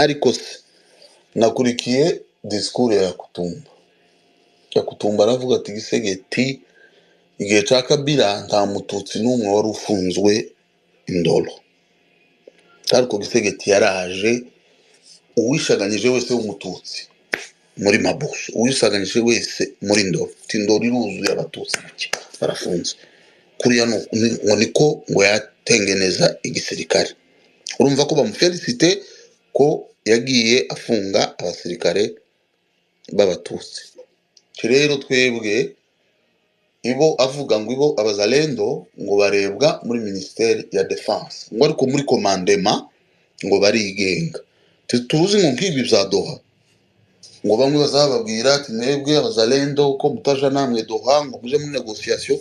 ariko se nakurikiye disikuru ya Kutumba aravuga ati Gisegeti igihe ca Kabila nta mututsi n'umwe wari ufunzwe indolo, ariko Gisegeti yaraje uwishaganyije wese w'umututsi muri mabuso, uwisaganyije wese muri ndolo, tindolo iruzuye abatutsi bake barafunze kuriya ngo niko ngo yatengeneza igisirikare. Urumva ko bamufelicite ko yagiye afunga abasirikare b'abatutsi. Rero twebwe ibo avuga ngo ibo abazalendo ngo barebwa muri ministeri ya defense, ngo ariko muri commandement ngo barigenga. Tuzi ngo nk'ibi bya Doha ngo bamwe bazababwira ati mwebwe abazalendo ko mutaja namwe Doha ngo muje muri negotiation.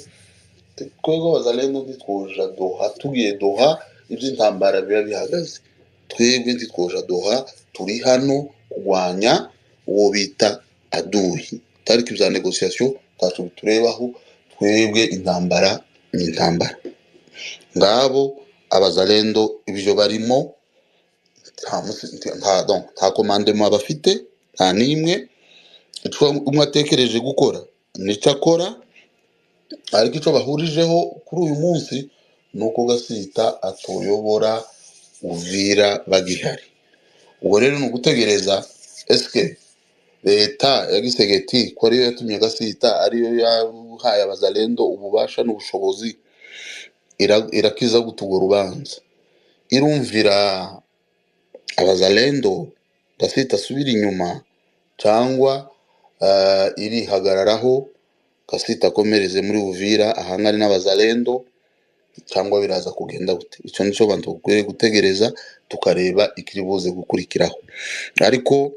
Twebwe abazalendo ntitwoja Doha, tugiye Doha iby'intambara biba bihagaze. Twebwe ntitwoja Doha, turi hano kurwanya uwo bita aduhi, tariki bya negotiation tacu biturebaho. Twebwe intambara ni intambara. Ngabo abazalendo ibyo barimo nta commandement bafite, nta nimwe icyo umwe atekereje gukora nicyo akora, ariko icyo bahurijeho kuri uyu munsi nuko Gasita atoyobora Uvira bagihari. Ubwo rero ni ugutegereza eske leta ya Gisegeti ko ariyo yatumye Gasita, ariyo yahaye abazalendo ububasha n'ubushobozi, irakiza gutugo rubanza, irumvira abazalendo Gasita asubira inyuma, cyangwa irihagararaho Gasita akomereze muri Uvira ahangane n'abazalendo, cyangwa biraza kugenda gute? Icyo nico bantu bakwiye gutegereza tukareba ikiri buze gukurikiraho. Ariko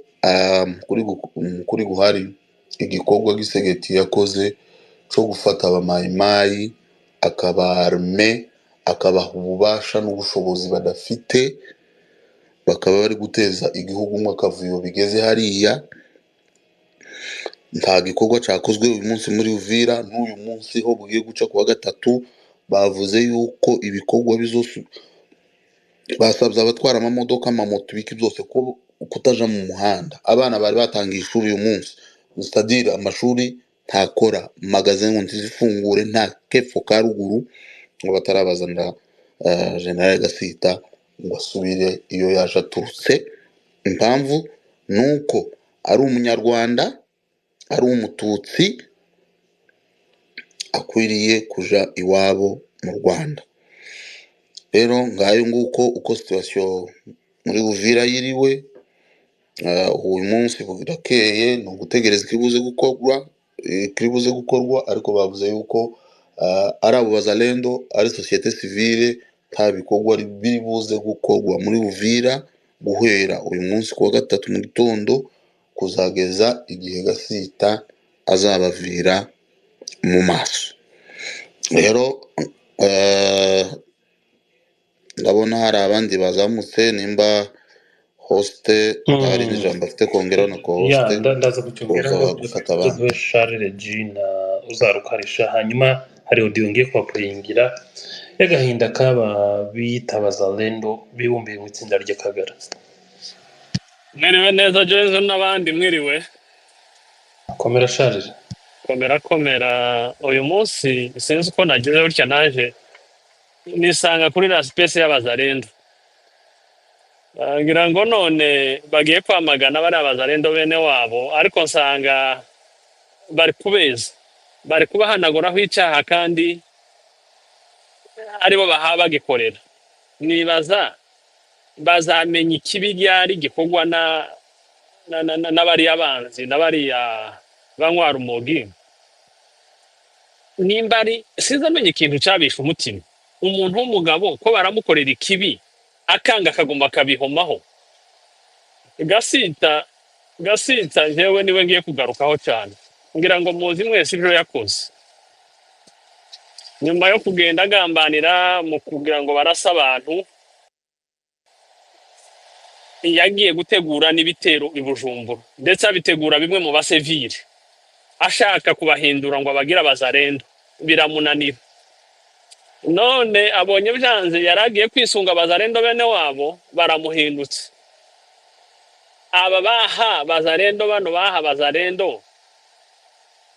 kuri guhari igikorwa Gisegeti yakoze cyo gufata abamayimayi akabarme akabaha ububasha n'ubushobozi badafite, bakaba bari guteza igihugu mu akavuyo bigeze hariya. Nta gikorwa cyakozwe uyu munsi muri Uvira, n'uyu munsi ho bugiye guca kuwa gatatu bavuze yuko ibikorwa basabye abatwara amamodoka amamoto ibiki byose ko kutaja mu muhanda. Abana bari batangiye ishuri uyu munsi, c'est-à-dire amashuri ntakora, magazine ngo ntizifungure, nta kepfo ka ruguru ngo batarabazanira General Gasita ngo asubire iyo yaje aturutse. Impamvu nuko ari umunyarwanda, ari umututsi, akwiriye kuja iwabo mu Rwanda. Rero ngayo nguko uko situation muri Uvira yiriwe. Uyu munsi burakeye no gutegereza kiribuze gukorwa, ariko bavuze yuko ari abo bazalendo, ari societe civile, nta bikorwa biri buze gukorwa muri Uvira guhera uyu munsi kuwa gatatu mu gitondo kuzageza igihe Gasita azabavira mu maso. Rero ndabona hari abandi bazamutse, nimba hoste hari n'ijambo afite kongera na ko hoste ndaza gucyongera ngo gufata abantu tuve Charles Regina uzarukarisha, hanyuma hari audio ngiye kwaplayingira y'agahinda kaba bita abazalendo bibumbiye mu itsinda ry'Akagara. Mwiriwe neza Jason n'abandi mwiriwe. Komera Charles. Komera uyu munsi sinzi uko nagize gutya, naje nisanga kuri la space y'abazalendo. Ngira ngo none bagiye kwamagana bari abazalendo bene wabo, ariko nsanga bari kubeza, bari kubahanaguraho icyaha kandi aribo bagikorera. Nibaza bazamenya ikibi ryari gikorwa n'abari abanzi n'abari banywara umugi. Nimba ari sizamenye ikintu cyabisha umutima umuntu w'umugabo ko baramukorera ikibi akanga akagomba akabihomaho. Gasita jewe niwe ngiye kugarukaho cyane, ngira ngo muzi mwese ibyo yakoze nyuma yo kugenda agambanira mu kugira ngo barasa abantu. Yagiye gutegura n'ibitero i Bujumbura, ndetse abitegura bimwe mu basivile ashaka kubahindura ngo abagira abazalendo, biramunanira. None abonye byanze, yaragiye kwisunga abazalendo bene wabo, baramuhindutse. aba baha bazarendo bano baha bazarendo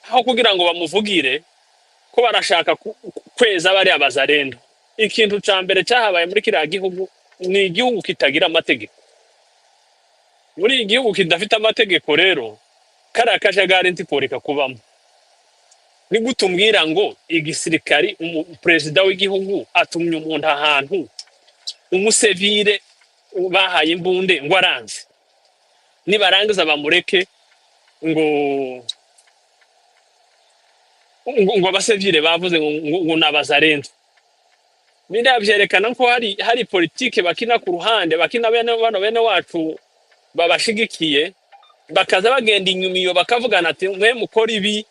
aho kugira ngo bamuvugire ko barashaka kweza bariya bazarendo. Ikintu ca mbere cyahabaye muri kiriya gihugu ni igihugu kitagira amategeko. Muri igihugu kidafite amategeko rero kariya kajagari ntikoreka kubamo. Ni gute umbwira ngo igisirikari perezida w'igihugu atumye umuntu ahantu umusevire bahaye imbunde ngo aranze, nibarangiza bamureke ngo ngo abasevire bavuze ngo nabazarendo. Biriya byerekana ko hari politike bakina ku ruhande, bakina bene wacu babashigikiye, bakaza bagenda inyuma iyo bakavugana ati mwe mukora ibi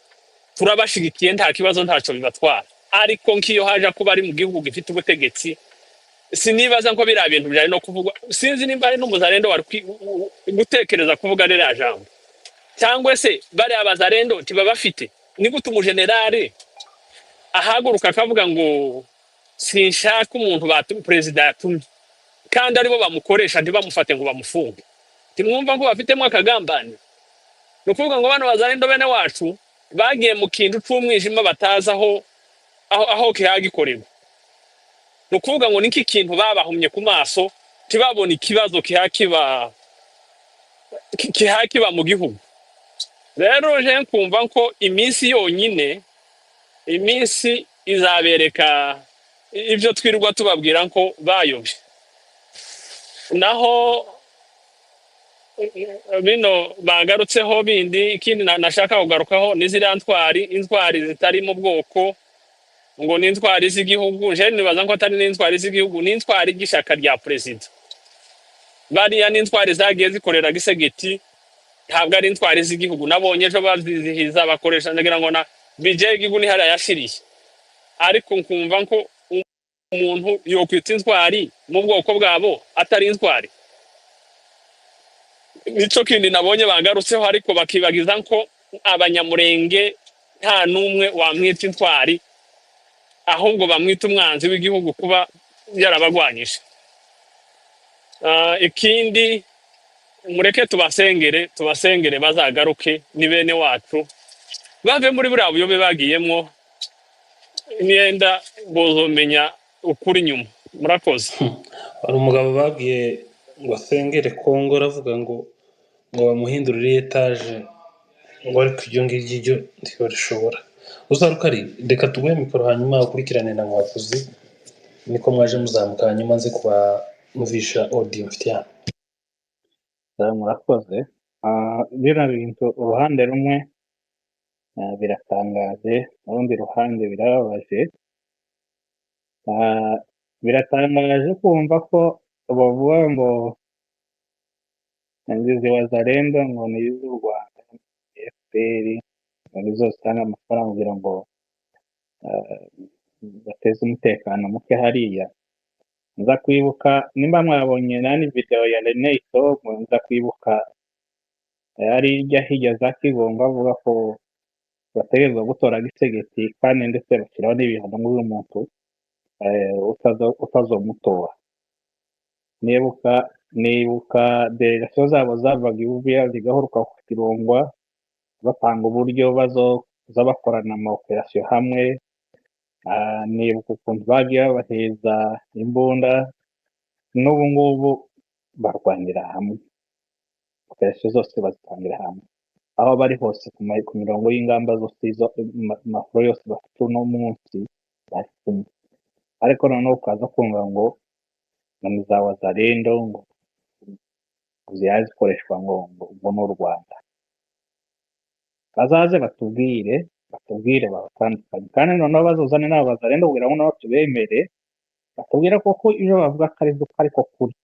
turabashigikiye nta kibazo ntacyo bibatwara. Ariko nkiyo haje kuba ari mu gihugu gifite ubutegetsi, sinibaza ko biriya bintu byari no kuvugwa. Sinzi nimba ari n'umuzarendo wari gutekereza kuvuga ririya jambo, cyangwa se bariya bazarendo ntibabafite. Ni gute umujenerali ahaguruka akavuga ngo sinshaka umuntu perezida yatumye, kandi aribo bamukoresha ntibamufate ngo bamufunge? Timwumva ko bafitemo akagambane? Ni ukuvuga ngo bano bazarendo bene wacu bagiye mu kintu cy'umwijima batazi aho kihagikorerwa. Ni ukuvuga ngo niki kintu babahumye ku maso ntibabone ikibazo kihakiba mu gihugu. Rero je nkumva ko iminsi yonyine, iminsi izabereka ibyo twirirwa tubabwira ko bayobye. Naho bino bagarutseho bindi, ikindi nashaka kugarukaho ni ziriya intwari zitari mu bwoko ngo ni intwari z'igihugu. Je nibaza ko atari n'intwari z'igihugu, ni intwari y'ishaka rya perezida. Bariya ni intwari zagiye zikorera gisegeti, ntabwo ari intwari z'igihugu. Nabonye ejo bazizihiza bakoresha ndagira ngo na bije igihugu ni hariya yashiriye. Ariko nkumva ko umuntu yokwita intwari mu bwoko bwabo atari intwari. Nico kindi nabonye bagarutseho, ariko bakibagiza ko abanyamurenge nta numwe wamwita intwari, ahubwo bamwita umwanzi w'igihugu kuba yarabagwanyije. Ikindi mureke tubasengere bazagaruke, ni bene wacu bave muri buriya buyobe bagiyemo, imyenda bozomenya ukuri nyuma. Murakoze. hari umugabo babwiye ngo asengere Kongo, aravuga ngo bamuhindurire etaje, ngo ariko iryo ngiryo ntibarishobora. Uzaruka ari reka tuguhe mikoro hanyuma ukurikirane na mwavuzi, niko mwaje muzamuka, hanyuma nze kubamvisha audio mfite hano. Murakoze. Bino bintu uruhande rumwe biratangaje, urundi ruhande birababaje. Biratangaje kumva ko bavuga ngo izi wazarendo ngo ni iz'u Rwanda, FPR ngo nizo zitanga amafaranga kugira ngo bateze umutekano muke hariya. Nza kwibuka nimba mwabonye nani video ya Rene Itomo, nza kwibuka ari ijya hirya za Kigongo avuga ko bategerezwa gutora gisegeti, kandi ndetse bashyiraho n'ibihano ngo uyu muntu utazomutora. Nibuka delegasiyo zabo zavaga Uvira zigahuruka ku Kirongwa, bapanga uburyo bazoza bakorana ama operasiyo hamwe. Nibuka ukuntu bagiye babaheza imbunda, n'ubu ngubu barwanira hamwe, operasiyo zose bazitangira hamwe aho bari hose ku mirongo y'ingamba zose, izo makuru yose bafite uno munsi bari kumwe. Ariko noneho ukaza kumva ngo ni za wazarendo ngo ziyaje zikoreshwa ngo n'u Rwanda. Bazaze batubwire babatandukanye, kandi noneho bazuzane n'abo bazarendo kugira ngo nabo tubemere, batubwire koko ibyo bavuga ko ari ko kuri.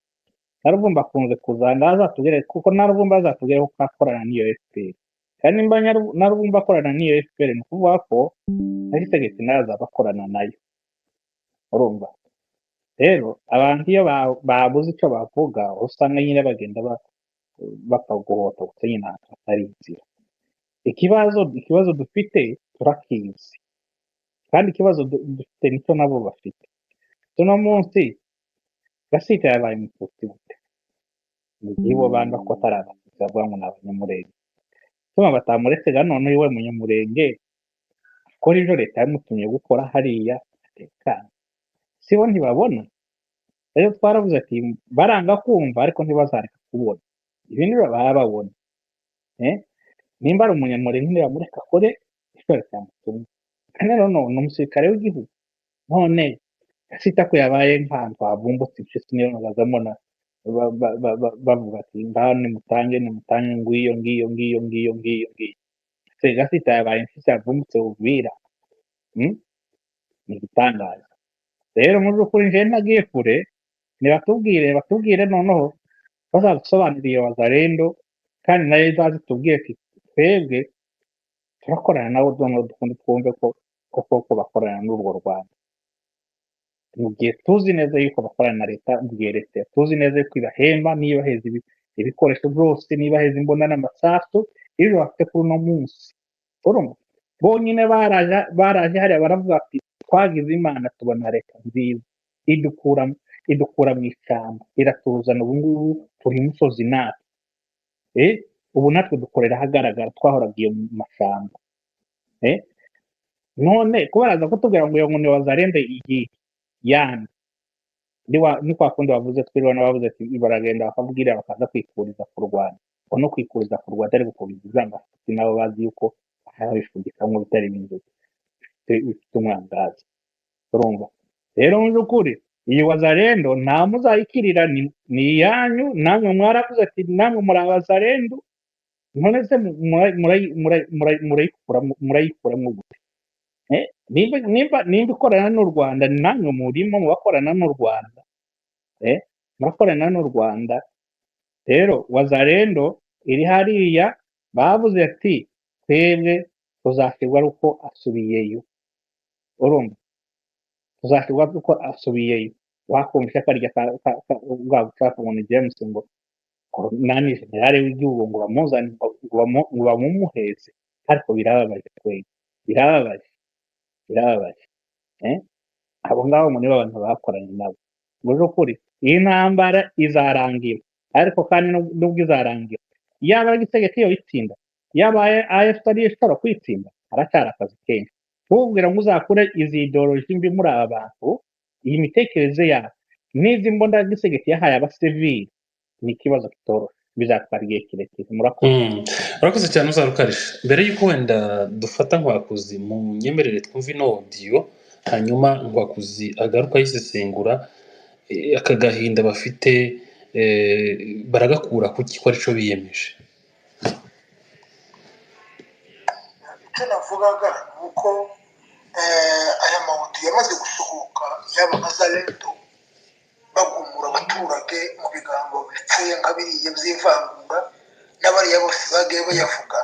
Naruvumba akunze kuzana azatubwire, kuko Naruvumba azatubwire ko akorana n'iyo FPR, kandi nimba Naruvumba akorana n'iyo FPR ni ukuvuga ko ari segeti naza bakorana nayo. Urumva rero abantu iyo babuze icyo bavuga, usanga nyine bagenda bakagohota gusa nyine atari inzira. Ikibazo dufite turakizi, kandi ikibazo dufite nicyo nabo bafite. Uno munsi Gasita yabaye umututsi gute mu gihe bo banga ko atari abatutsi? bavuga ngo ni abanyamurenge tuma batamuretse ga none iwe munyamurenge akora ibyo leta yamutumye gukora hariya atekanye sibo ntibabona rero twaravuze ati baranga kumva ariko ntibazareka kubona ibindi baba babona nimba ari umunyamurenge ntibamureka akore icyo leta yamutumye kandi rero ni umusirikare w'igihugu none sita ko yabaye nk'ahantu havumbutse impyisi niyo bazamona bavuga ati ngaho nimutange ngiyo se gasita yabaye impyisi yavumbutse Uvira ni igitangaza rero mu by'ukuri nje ntagiye kure batubwire noneho bazadusobanurira wazalendo kandi nayo bazitubwiye ati twebwe turakorana nabo dukunde twumve ko bakorana n'urwo Rwanda mu gihe tuzi neza yuko bakorana na leta mu gihe leta tuzi neza yuko ibahemba niba baheza ibikoresho byose niba baheza imbunda n'amasasu ibyo bafite kuri uno munsi bonyine baraje hariya baravuga ati twagize imana tubona leta nziza idukura mu ishyamba iratuzana ubu ngubu turi musozi natwe ubu natwe dukorera ahagaragara twahoraga iyo mu mashyamba none kubaraza kutubwira ngo iyo nkoni wazarende igihe yani ni kwa kundi bavuze twiriwe n'abavuze ati baragenda bakabwira bakaza kwikuriza ku Rwanda no kwikuriza ku Rwanda ariko kubigiza amafiti nabo bazi yuko harabifugikamo bitari bintu bifite umwangazi urumva rero mu by'ukuri iyi wazarendo nta muzayikirira ni iyanyu namwe mwaravuze ati namwe muri abazarendo none se murayikuramo gute nimba ikorana n'u Rwanda namwe murimo mubakorana n'u Rwanda murakorana n'u Rwanda rero wazarendo iri hariya bavuze ati twebwe tuzashyirwa ari uko asubiyeyo urumva tuzashyirwa uko asubiyeyo wakumva ishyaka rya bwa bushaka umuntu James ngo nani generale w'igihugu ngo bamuzane ngo bamumuheze ariko birababaje twebwe birababaje abo ngabo nibo abantu bakoranye nabo mu by'ukuri iyi ntambara izarangira ariko kandi nubwo izarangira yaba igitegeko iyo itsinda yaba AFC ariyo ishobora kwitsinda haracyari akazi kenshi kubwira ngo uzakure izi ideology mbi muri aba bantu iyi mitekerereze yabo n'izi mbonda gisegeti yahaye abasivili ni ikibazo kitoroshye bizatwara igihe kirekire urakoze cyane uzarukarisha mbere y'uko wenda dufata Nkwakuzi mu nyemerere twumva ino audio hanyuma Nkwakuzi agaruka yisesengura aka gahinda bafite baragakura kuki ko arico biyemeje icyo navugaga ni uko aya mahuti yamaze gusohoka yaba Wazalendo bagumura abaturage mu bigambo bipfuye nka biriya by'ivangura n'abariya bose bagiye bayavuga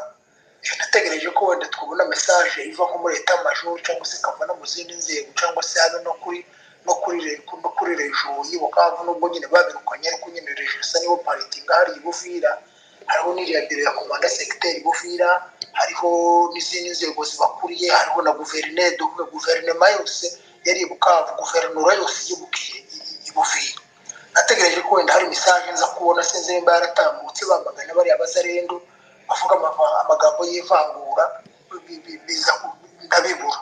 nategereje ko wenda twabona mesaje iva nko muri leta majoro cyangwa se ikava no mu zindi nzego cyangwa se hano no kuri rejo y'Ubukavu nubwo nyine babirukanye ariko nyine rejo isa nibo paritinga hari Buvira hariho n'iriya biro ya komanda segiteri Buvira hariho n'izindi nzego zibakuriye hariho na guverinoma yose yari Bukavu guverinoma yose yibukiye Buvira nategereje ko wenda hari mesaje nza kubona sinzi nimba yaratambutse bamagana bari abazarendo bavuga amagambo y'ivangura biza ndabibura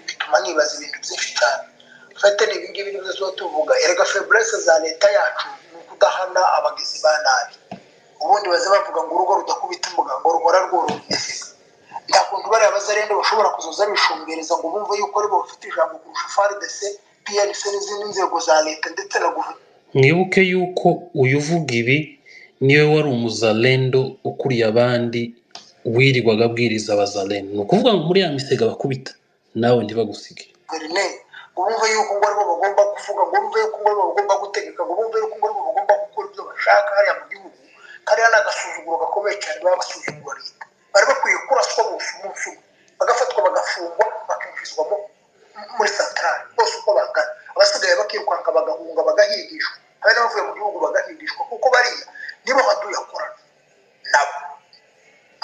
bituma nibaza ibintu byinshi cyane fete n'ibingibi nizo tuvuga erega faiblesse za leta yacu ni ukudahana abagizi ba nabi ubundi baze bavuga ngo urugo rudakubita imbuga ngo ruhora rworomeseka nta kuntu bari abazarendo bashobora kuzoza bishumbereza ngo bumve yuko aribo bafite ijambo kurusha FARDC PNC n'izindi nzego za leta ndetse na guverinoma mwibuke yuko uyu uvuga ibi niwe wari umuzalendo ukuriye abandi wirirwaga abwiriza abazalendo ni ukuvuga ngo muri ya misega bakubita nawe ntibagusige ngo bumve yuko ngo aribo bagomba kuvuga ngo bumve yuko ngo aribo bagomba gutegeka ngo bumve yuko ngo aribo bagomba gukora ibyo bashaka hariya mu gihugu kariya ni agasuzuguro gakomeye cyane baba basuzugura leta bari bakwiye kuraswa bose umunsi umwe bagafatwa bagafungwa bakinjizwa muri santarari bose uko bangana abasigaye bakirukanka bagahunga bagahigishwa hari n'abavuye mu gihugu bagahigishwa kuko bariya nibo haduye akorana nabo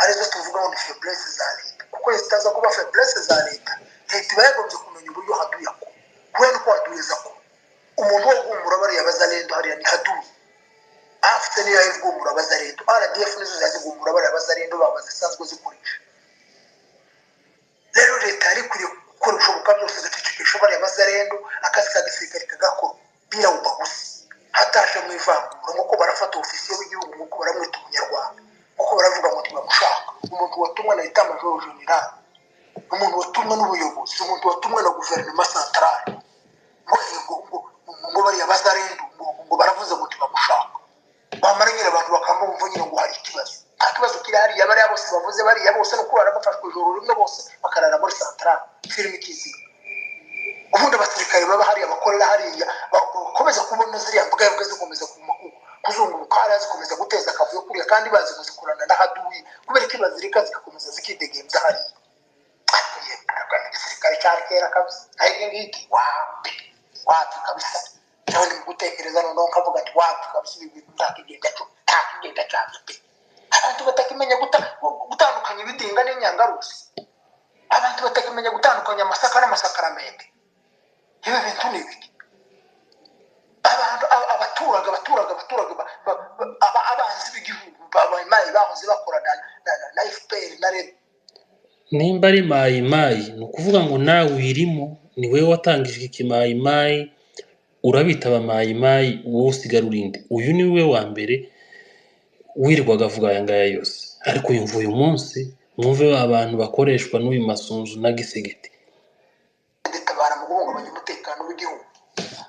arizo tuvuga ngo ni faiblesse za leta kuko zitaza kuba faiblesse za leta leta iba yagombye kumenya uburyo haduye akora kubera ko haduye za ko umuntu wo guhumura bariya bazalendo hariya ni haduye afite FARDC niyo yayigumura abazarendo, RDF nizo zazigumura bari abazarendo baba zisanzwe zikoresha. Rero leta yari kuri gukora ibishoboka byose agacecekesha bari abazarendo, akazi ka gisirikare kagakora birawuba gusa hataje mu ivangura, nk'uko barafata ofisiye w'igihugu, nk'uko baramwita umunyarwanda, nk'uko baravuga ngo tubamushaka. Umuntu watumwe na leta majoro general, umuntu watumwe n'ubuyobozi, umuntu watumwe na guverinoma centrale, ngo bari abazarendo ngo baravuze ngo tubamushaka. Bamara nyine abantu bakamumva nyine ngo hari ikibazo. Nta kibazo kiri hariya, bariya bose bavuze bariya bose no kurara bafashwe ijoro rimwe bose bakarara muri centrale filime ikiziga. Ubundi abasirikare baba hariya bakorera hariya bakomeza kubona ziriya mbwa zikomeza kuzunguruka hariya zikomeza guteza akavuyo kuriya, kandi bazi kuzikorana na haduyi kubera ko bazirika zigakomeza zikidegembya hariya. Igisirikare cyari kera kabisa, ariko ngiki wapi kabisa. Nawe ni gutekereza noneho nkavuga ati wapi kabisa, ibi bintu ntakigenda cyane pe. Abantu batakimenya gutandukanya ibidinga n'inyangaruzi, abantu batakimenya gutandukanya amasaka n'amasakaramente. Ibi bintu ni ibiki? Abaturaga abanzi b'igihugu babaye bahoze bakorana na FPR na RED. nimba ari mayimayi ni ukuvuga ngo nawe uyirimo, ni wowe watangije iki mayimayi, urabitaba mayimayi, wowe usigara urinde. Uyu ni we wa mbere wirirwaga avuga aya ngaya yose, ariko uyu munsi mwumve abantu bakoreshwa n'uyu Masunzu na Gisegeti. Tabara mu guhungabanya umutekano w'igihugu,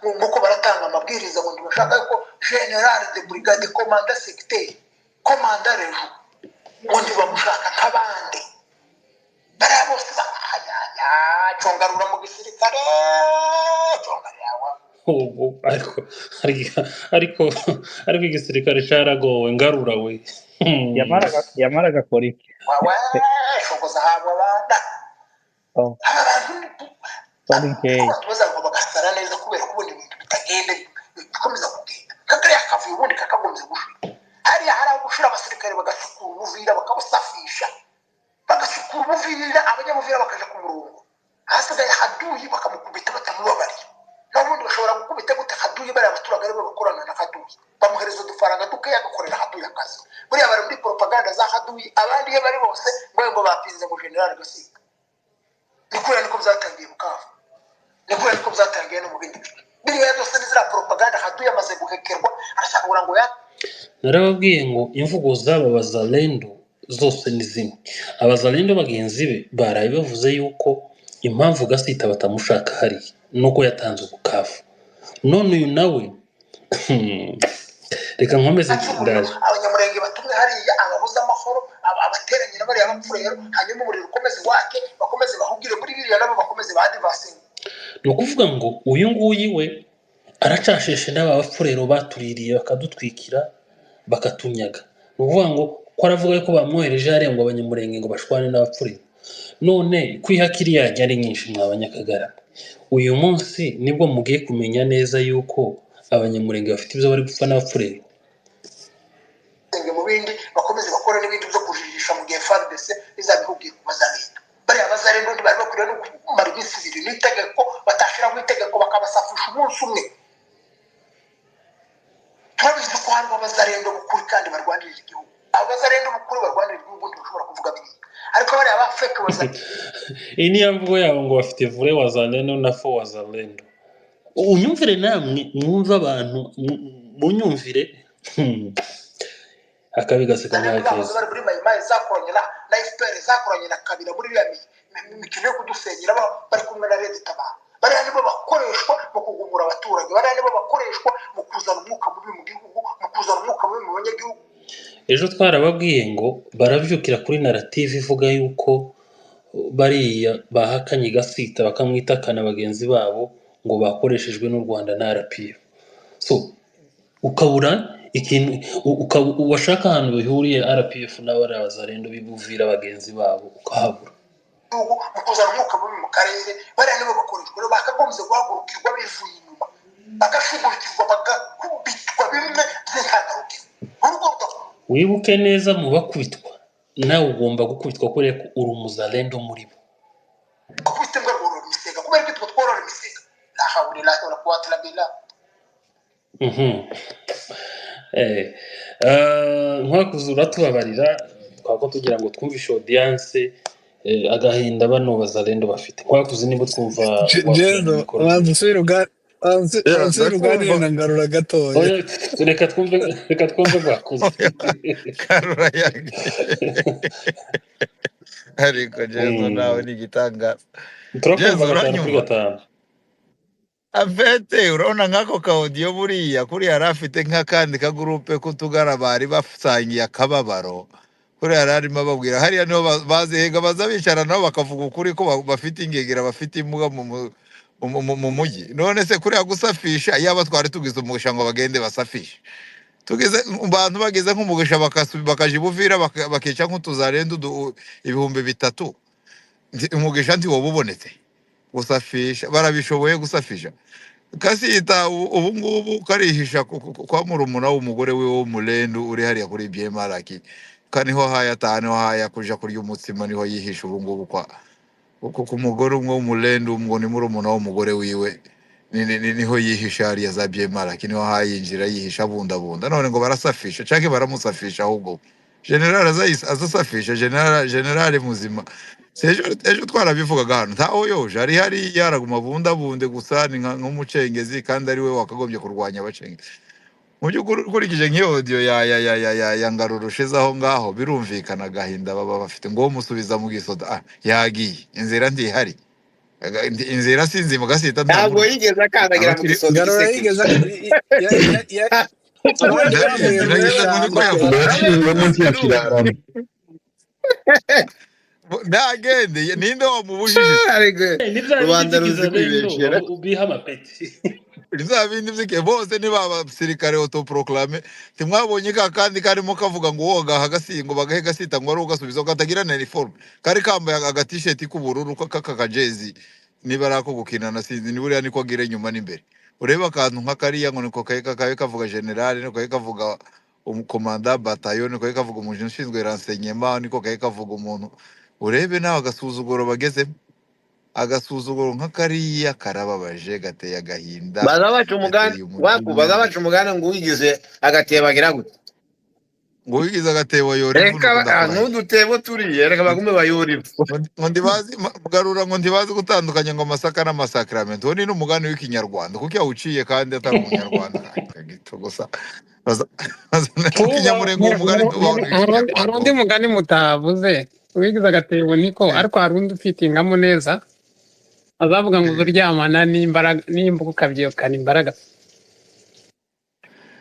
nk'uko baratanga amabwiriza ngo ntibashaka ko general de brigade commanda secteur commanda rejo ngo ntibamushaka nk'abandi bariya bose congarura mu gisirikare congarira ariko igisirikare cyaragowe, ngarura we. yamaraga akora iki? shogoza habo abana bazava bagasara neza kubera kubona ibintu bitagenda bikomeza kugenda. Kakariya kavuye ubundi kakagombye gushira hariya, hari aho gushira abasirikare bagasukura ubuvira bakabusafisha, bagasukura ubuvira, abanyamuvira bakaja ku murongo, hasigaye haduyi bakamukubita batamubabariye. N'ubundi bashobora gukubita gute haduyi bari abaturage aribo bakorana na haduyi, bamuhereza udufaranga dukeya agakorera haduyi akazi. Buriya bari muri propaganda za haduyi, abandi iyo bari bose ngo bapinze ngo general Gasiga. Niko byatangiye Bukavu, niko byatangiye no mu bindi bice. Biriya byose ni zira propaganda haduyi amaze guhekerwa, arashaka ngo narababwiye ngo imvugo z'aba bazalendo zose ni zimwe. Abazalendo bagenzi be baraye bavuze yuko impamvu Gasita batamushaka hariya nuko yatanze Bukavu. None uyu nawe reka nkomeze ndaje. Abanyamurenge batumwe hariya ababuza amahoro, abateranye na bariya bapfurero, hanyuma umuriro ukomeze wake, bakomeze bahugire muri biriya nabo bakomeze badivasing. Ni ukuvuga ngo uyu nguyu we aracasheshe n'aba bapfurero batuririye bakadutwikira bakatunyaga. Ni ukuvuga ngo ko aravuga ko bamwohereje hariya ngo abanyamurenge ngo bashwane n'abapfurero. None kwihakiriya yajya ari nyinshi mwa Banyakagarama. Uyu munsi nibwo mugiye kumenya neza yuko abanyamurenge bafite ibyo bari gupfa n'abapfurero. Mu bindi bakomeze bakora n'ibindi byo kujijisha mu gihe FARDC izabihubwiye ku bazarendo. Bari abazarendo bari bakwiriye no kumara iminsi ibiri n'itegeko, batashiraho itegeko bakabasafisha umunsi umwe. Turabizi ko hari abazarendo bukuri kandi barwanirira igihugu. Abazarendo bukuri barwanirira igihugu ntibashobora kuvuga biri, ariko bari abafeke bazarendo. Iyi ni ya mvugo yabo ngo bafite vure wazalendo na fo wazalendo. Unyumvire namwe mwumva abantu munyumvire akabi gaseka nk'akeza. Bari muri mayimayi zakoranye na FPR, zakoranye na Kabila muri iriya mikino yo kudusenyera, bari kumwe na Red Tabara. Bariya nibo bakoreshwa mu kugumura abaturage, bariya nibo bakoreshwa mu kuzana umwuka mubi mu gihugu, mu kuzana umwuka mubi mu banyagihugu. Ejo twarababwiye ngo barabyukira kuri narrative ivuga yuko bariya bahakanye Gasita bakamwitakana bagenzi babo ngo bakoreshejwe n'u Rwanda na RPF. So ukabura ikintu washaka ahantu bihuriye RPF n'abari abazarendo bibuvira bagenzi babo ukahabura. Mu kuzana umwuka mubi mu karere, bariya nibo bakoreshwa, rero bakagombye guhagurukirwa bivuye inyuma, bagashugurikirwa bagakubitwa bimwe by'intangarugero. Wibuke neza mu bakubitwa nawe ugomba gukubitwa kubera ko uri umuzalendo muri bo. Gukubita imbwa rworora imisega, kubera ko tworora imisega. La hawla la quwwata illa billah. nkwakuze uratubabarira twako tugira ngo twumvishe audience agahinda bano bazalendo bafite nkwakuze niba twumva wakurana Jendo, mikoro please abansubira uganire ndakumva na Ngarura gatoya. oya reka twumve nkwakuze karura yagiye ariko jezo nawe ni igitangaza turakumva jezo 5 kuri uranyumva 5 afete urabona nk'ako kawodiyo buriya kuriya yari afite nk'akandi kagurupe k'utugara bari basangiye akababaro kuriya yari arimo ababwira hariya niho bazihega baza bicara nabo bakavuga ukuri ko bafite ingegera bafite imbwa mu mujyi none se kuriya gusafisha yaba twari tugize umugisha ngo bagende basafishe tugeze abantu bageze nk'umugisha bakaja ibuvira bakica nk'utuzarenda 3,000 umugisha ntiwoba ubonetse gusafisha barabishoboye gusafisha kasita ubu ngubu karihisha kwa murumuna w'umugore we w'umulendu uri hariya kuri byemaraki kaniho haya tano haya kuja kurya umutsima niho yihisha ubu ngubu kwa ku mugore umwe w'umulendu ngo ni murumuna w'umugore wiwe niho yihisha hariya za byemaraki niho hayinjira yihisha bunda none ngo barasafisha canke baramusafisha ahubwo general azasafisha general muzima ejo twarabivugaga hano ntaho yoje hari yaraguma bunde gusa ni nk'umucengezi kandi ari we wakagombye kurwanya abacengezi mu by'ukuri ukurikije nk'iyo audio ya Ngarura ushize aho ngaho birumvikana agahinda baba bafite ngo musubiza mu gisoda yagiye inzira ntihari inzira sinzima gasita ntabwo yigeze akandagira mu gisozi Ngarura yigeze abandi bambaye yashyizwe munsi ya kirarama ntagende ninde wamubujije rubanda ruzi kwibeshera ubiha amapeti za bindi byike bose niba abasirikare autoproclame timwabonye ka kandi karimo kavuga ngo woga hagasingo bagahe gasita ngo ari ugasubiza katagira na uniform kari kambaye agatisheti k'ubururu kakajezi niba arako gukinana sinzi ni buriya niko agira inyuma n'imbere ureba akantu nk'akariya ngo niko kaye kavuga general niko kaye kavuga umukomanda bataillon niko kaye kavuga umuntu ushinzwe renseignement niko kaye kavuga umuntu urebe nawe agasuzuguro bagezemo agasuzuguro nk'akariya karababaje gateye agahinda bazabaca umugani ngo uwigize agatebagira gute ngo wigize agatebo yore reka n'udutebo turiye reka bagume bayore ngo ndibazi Ngarura ngo ndibazi gutandukanya ngo amasaka n'amasakrament uwo ni n'umugani w'ikinyarwanda kuko yawuciye kandi atari umunyarwanda gito gusa ikinyamurengo umugani hari undi mugani mutavuze wigize agatebo niko ariko hari undi ufitingamo neza azavuga ngo uryamana n'imbaraga n'imbuga ukabyirukana imbaraga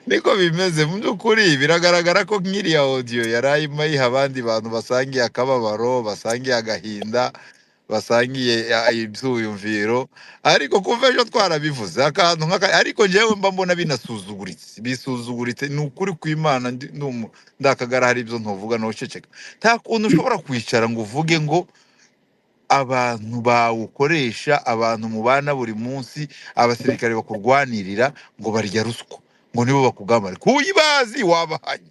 niko bimeze mu by'ukuri biragaragara ko nk'iriya audio yarayima yiha abandi bantu basangiye akababaro basangiye agahinda basangiye ibyuyumviro ariko kuva ejo twarabivuze akantu ariko njyewe mba mbona bisuzuguritse ni ukuri kw'Imana ndakagara hari ibyo ntuvuga no ceceka nta kuntu ushobora kwicara ngo uvuge ngo abantu bawukoresha abantu mubana buri munsi abasirikare bakurwanirira ngo barya ruswa ngo nibo bakugamara kuyibazi wabahanye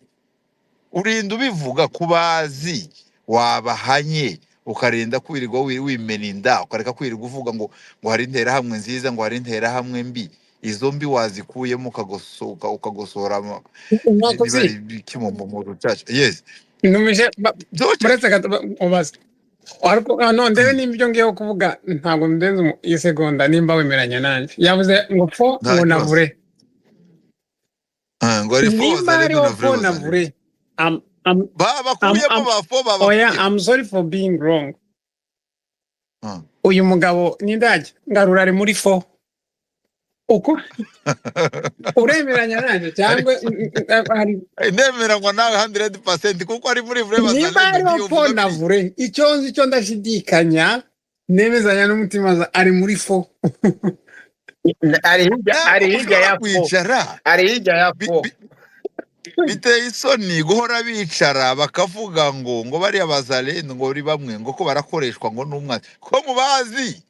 urinda ubivuga kubazi wabahanye ukarinda kwirirwa wimena inda ukareka kwirirwa uvuga ngo hari interahamwe nziza ngo hari interahamwe mbi izo mbi wazikuyemo ukagosora mu rucaca yes numije buretse ubaza ariko ndebe n'ibyo ngiye kuvuga ntabwo ndenze isegonda nimba wemeranya nanjye yavuze ngo fo ngo navure ngo ari fo nimba ariho fo navure bakuyemo ba fo oya I'm sorry for being wrong uyu mugabo nindajya Ngarura ari muri fo uko uremeranya nanjye cyangwa nemeranywa nawe 100% kuko ari muri vure bazalendo niba ariho fo navure icyo ndashidikanya nemezanya n'umutima ari muri fo ari hirya ya fo biteye isoni guhora bicara bakavuga ngo bariya bazalendo ngo bari bamwe ngo ko barakoreshwa ngo n'umwana ko mubazi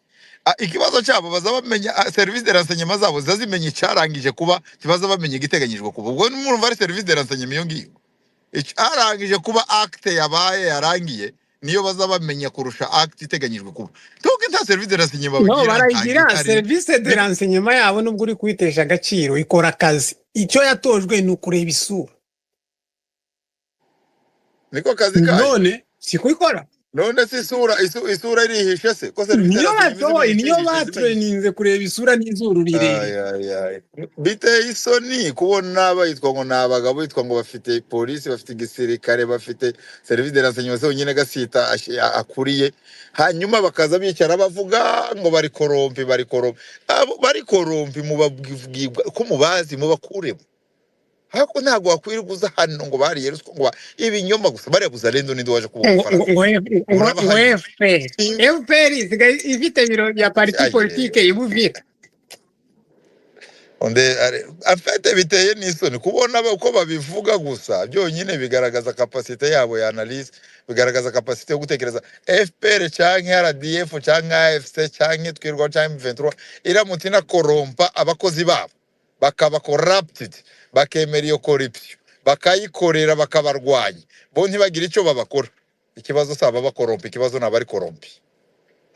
ikibazo cyabo baza bamenya service de renseignement zabo zazimenya icyarangije kuba kibaza bamenya igiteganyijwe kuba ubwo n'umurumva ari service de renseignement iyo ngiyo icyarangije kuba acte yabaye yarangiye niyo baza bamenya kurusha acte iteganyijwe kuba tuko nta service de renseignement barayigira service de renseignement yabo nubwo uri kwitesha agaciro ikora akazi icyo yatojwe ni ukureba isura niko kazi kayo. none si kubikora None se isura irihishe se ko service niyo nationale batoye niyo izimenye. batreninze kureba isura n'izuru rirerire Ay. Biteye isoni kubona bayitwa ngo nabagabo bitwa ngo bafite polisi bafite igisirikare bafite service de renseignement nyine gasita akuriye hanyuma bakaza bicara bavuga ngo bari korompi bari korompi mu babwibwa ko mubazi mu bakuremo hako ntago wakwiriguza hano ngo bari ruswa ngo ibinyoma gusa bari buzarendo ninde waje kubuka ngo FPR ifite biro bya parti politique ibuvira afite biteye n'isoni kubona uko babivuga gusa byonyine bigaragaza kapasite yabo ya analyse bigaragaza kapasite yo gutekereza FPR canke RDF canke AFC canke twirwa canke M23 iramutse na korompa abakozi babo bakaba corrupted bakemera iyo corruption bakayikorera bakabarwanya bo ntibagira icyo babakora ikibazo saba bakorompa ikibazo nabari korompi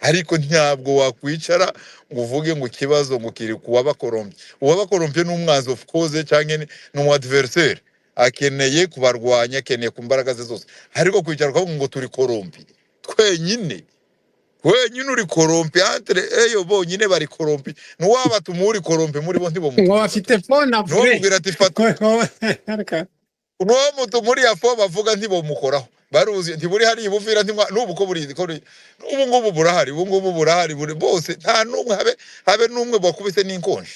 ariko ntabwo wakwicara ngo uvuge ngo ikibazo ngo kiri kuwa bakorompi n'umwanzi of cause canke n'umu adversaire akeneye kubarwanya akeneye ku mbaraga ze zose ariko kwicara ukavuga ngo turi korompi twenyine uri korompi entre eyo bonyine bari korompi nuwaba tumuri korompi muri bo ntibo ngo bafite phone avure no ati fata no mutu muri ya phone bavuga ntibo mukoraho baruzi ntiburi hari ibuvira n'ubu ko buri ubu ngubu burahari buri bose nta numwe habe numwe bakubise n'inkonje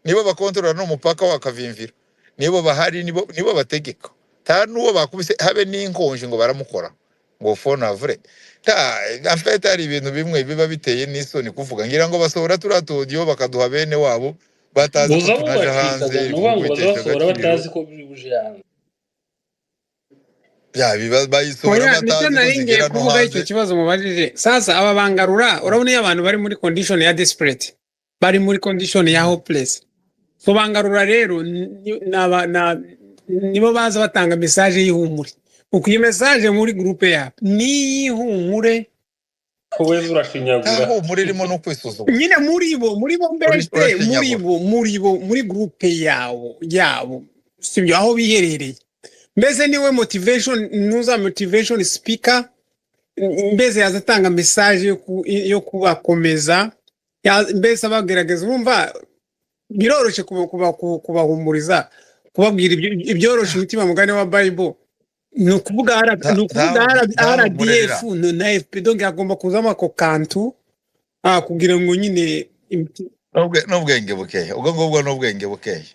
nibo bakontorora no mupaka wakavimvira nibo bahari nibo bategeka nta nuwo bakubise habe n'inkonje ngo baramukora ngo phone avure afite hari ibintu bimwe biba biteye n'isoni kuvuga ngira ngo basohora turatudiyo bakaduha bene wabo batazi ko tunaje hanze batazi ko buje hanze ya biba bayisohora batazi naringiye kuvuga icyo kibazo mubajije sasa aba bangarura urabona iyo abantu bari muri condition ya desperate bari muri condition ya hopeless so bangarura rero nibo baza batanga message y'ihumure uko iyi message muri groupe ya ni ihumure kowe urashinyagura ihumure irimo no kwisuzuma nyine muri bo mbese muri groupe yabo sibyo aho biherereye mbese niwe motivation speaker mbese yazatanga message yo kubakomeza mbese abagerageza bumva biroroshe kubahumuriza kubabwira ibyoroshe umutima mugane wa Bible nukuvuga RDF na FP donc agomba kuzama ako kantu kugira ngo nyine n'ubwenge bukeye ubwo ngubwo n'ubwenge bukeye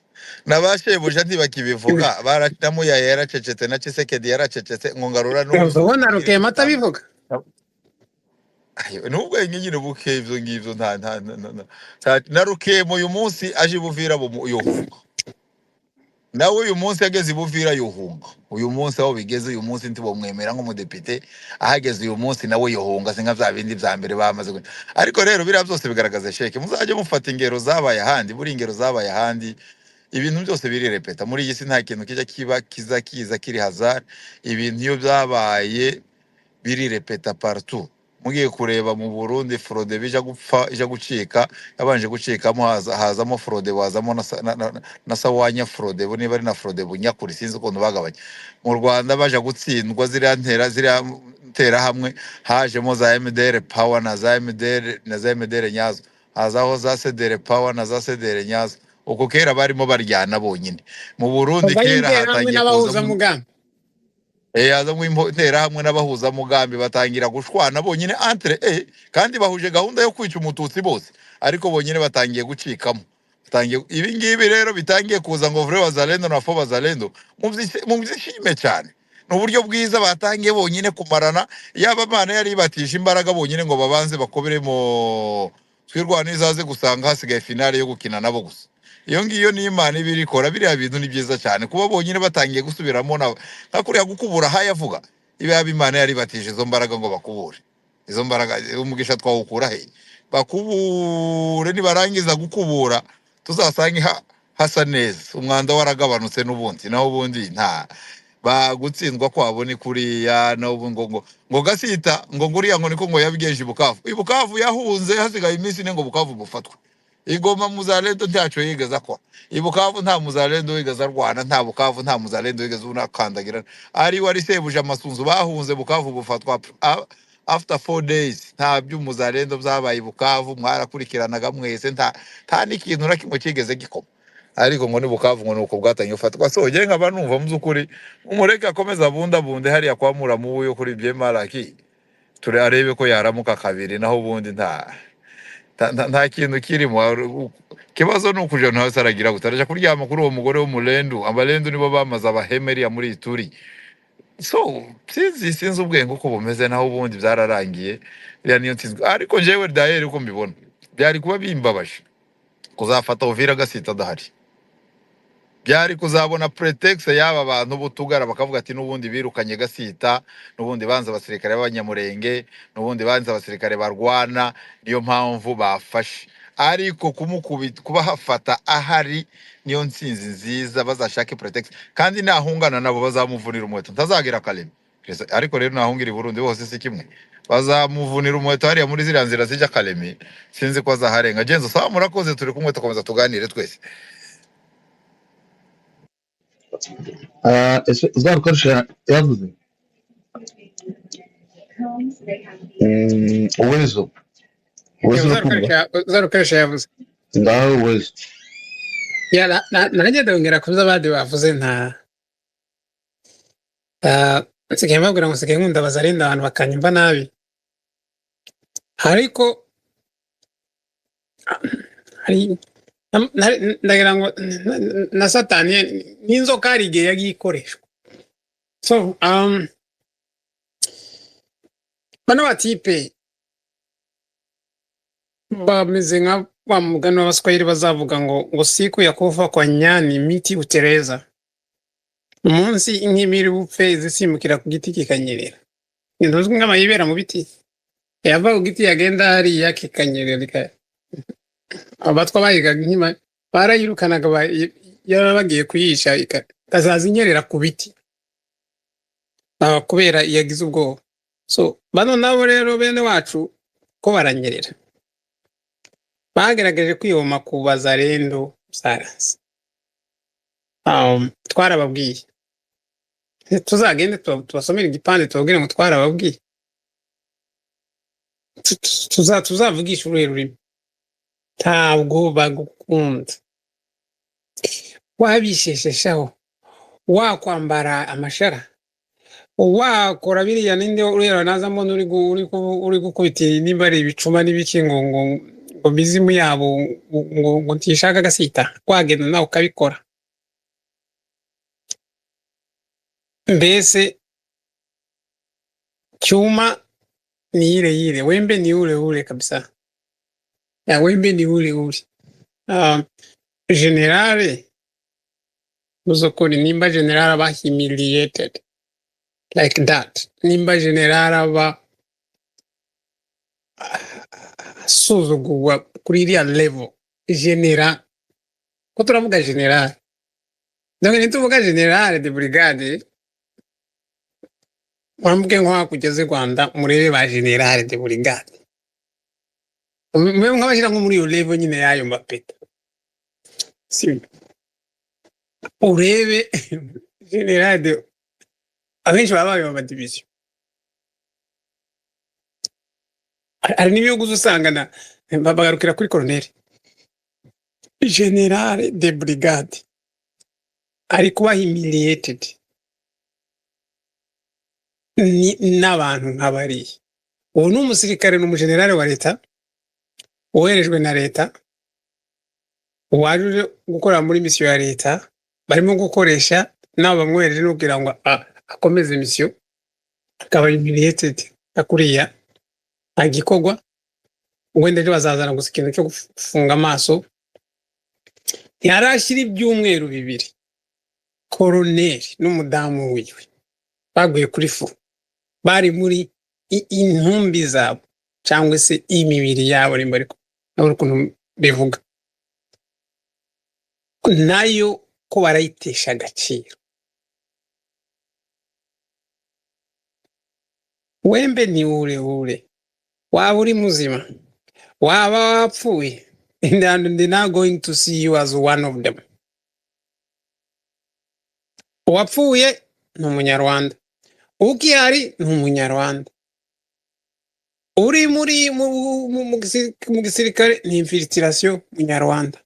nabashebuja ntibakibivuga baratamu ya yaracecetse na Chisekedi yaracecetse ngo ngarura n'ubona rukeye mata bivuga n'ubwenge nyine bukeye ibyo ngibyo nta na rukeye uyu munsi aje buvira yohunga nawe uyu munsi yageze ibuvira yohunga uyu munsi aho bigeze uyu munsi ntibomwemera nk'umudepite ahageze uyu munsi nawe yohunga singa bya bindi bya mbere bamaze ariko rero biriya byose bigaragaza sheke muzajye mufata ingero zabaye ahandi buri ingero zabaye ahandi ibintu byose biri repeta muri iyi si nta kintu kiza kiri hazard ibintu iyo byabaye biri repeta partout mugiye kureba mu Burundi fraude bija gupfa ija gucika yabanje gucikamo hazamo fraude wazamo na sawanya fraude bo niba ari na fraude bunyakuri sinzi ukuntu bagabanye mu Rwanda baje gutsindwa ziriya ntera hamwe hajemo za MDR power na za MDR nyazo hazaho za CDR power na za CDR nyazo uko kera barimo baryana bonyine mu Burundi kera hatangiye kuza mugambi yaza mw'intera hamwe n'abahuza mugambi batangira gushwana bonyine entre kandi bahuje gahunda yo kwica umututsi bose ariko bonyine batangiye gucikamo ibi ngibi rero bitangiye kuza ngo vrai wazalendo na fo wazalendo mu byishime cyane n'uburyo bwiza batangiye bonyine kumarana yaba bana yari batisha imbaraga bonyine ngo babanze bakoberemo twirwane izaze gusanga hasigaye finale yo gukina nabo gusa iyo ngiyo ni Imana ibirikora biriya bintu ni byiza cyane kuba bonyine batangiye gusubiramo nka kuriya gukubura hayavuga iba Imana yari batije izo mbaraga ngo bakubure izo mbaraga umugisha twawukura he bakubure nibarangiza gukubura tuzasange hasa neza umwanda waragabanutse n'ubundi naho ubundi nta bagutsindwa kwabo ni kuriya n'ubu ngo gasita ngo nguriya ngo niko ngo yabigeje Bukavu yahunze hasigaye iminsi ne ngo Bukavu bufatwe igoma muzalendo ntacyo yigeze akora ibukavu nta muzalendo wigeze arwana nta bukavu nta muzalendo wigeze unakandagira ari wari sebuje amasunzu bahunze bukavu bufatwa after 4 days nta by'umuzalendo byabaye bukavu mwarakurikiranaga mwese nta n'ikintu na kimwe kigeze gikoma ariko ngo ni bukavu ngo nuko bwatanye ufatwa so nge nkaba numva muzukuri umureke akomeza bunde hariya kwa muramu yo kuri byemaraki ture arebe ko yaramuka kabiri naho ubundi nta kintu kirimo kibazo ni ukuje no hasaragira gutaraja kuryama kuri uwo mugore w'umulendu abalendu nibo bamaze abahemeriya muri ituri so sinzi ubwenge uko bumeze naho ubundi byararangiye bya niyo nsinzwe ariko jewe dahere uko mbibona byari kuba bimbabaje kuzafata Uvira gasita dahari byari kuzabona pretext y'aba bantu butugara bakavuga ati nubundi birukanye gasita nubundi banza abasirikare b'abanyamurenge nubundi banza abasirikare barwana niyo mpamvu bafashe ariko kumukubita kubahafata ahari niyo nsinzi nziza bazashake pretext kandi nahungana nabo bazamuvunira umuheto ntazagera Kalemi ariko rero nahungira i Burundi bose si kimwe bazamuvunira umuheto hariya muri ziriya nzira zijya Kalemi sinzi ko azaharenga genzo sawa murakoze turi kumwe tukomeza tuganire twese Zarukarisha yavuze uwezo Zarukarisha yavuze ngaho uwezo narajya ndongera kuza abandi bavuze nsigaye mbabwira ngo nsigaye nkunda bazarenda abantu bakanyumva nabi ariko ndagira ngo na satani n'inzoka hari igihe yagiye ikoreshwa so bano batipe bameze nka wa mugani w'abaswahili bazavuga ngo siku ya kufa kwa nyani miti utereza umunsi inkimiri bupfe zisimukira ku giti kikanyerera ntuzwi nk'amayibera mu biti yava ku giti yagenda hariya kikanyerera abatwa bayigaga inkima barayirukanaga yaba bagiye kuyisha ikazaza inyerera ku biti kubera yagize ubwoba so bano nabo rero bene wacu ko baranyerera bagerageje kwiyoma ku bazarendo saransi twarababwiye tuzagende tubasomera igipande tubabwire ngo twarababwiye tuzavugisha ururimi ntabwo bagukunda wabishesheshaho wakwambara amashara wakora biriya ninde urera nazamo uri gukubita nimba ari ibicuma n'ibiki ngo mizimu yabo ngo ntishaka gasita wagenda nawe ukabikora mbese cyuma ni yire wembe ni ure kabisa ya wembe ni ure generale muzokuri nimba generale aba humiliated like that nimba generale aba suzugurwa kuri iriya level general ko turavuga generale donc nituvuga generale de brigade mwambwe nko kugeze Rwanda murebe ba generale de brigade mwe nkabashira nko muri iyo level nyine yayo mapeta si urebe generale de abenshi babaye mu division ari n'ibihugu usangana bagarukira kuri colonel generale de brigade ari kuba humiliated n'abantu nk'abariye ubu ni umusirikare n'umujenerale wa leta woherejwe na leta waje gukora muri misiyo ya leta barimo gukoresha nabo bamwohereje no kugira ngo akomeze misiyo akaba humiliated akuriya agikogwa wenda ryo bazazana gusa ikintu cyo gufunga amaso yarashira ibyumweru bibiri colonel n'umudamu wiwe baguye kuri fu bari muri intumbi zabo cyangwa se imibiri yabo rimwe ariko nabo ukuntu bivuga nayo ko barayitesha agaciro wembe ni ure waba uri muzima waba wapfuye and they're not going to see you as one of them. Uwapfuye ni umunyarwanda, ukihari ni umunyarwanda, uri mu gisirikare ni infiltration umunyarwanda,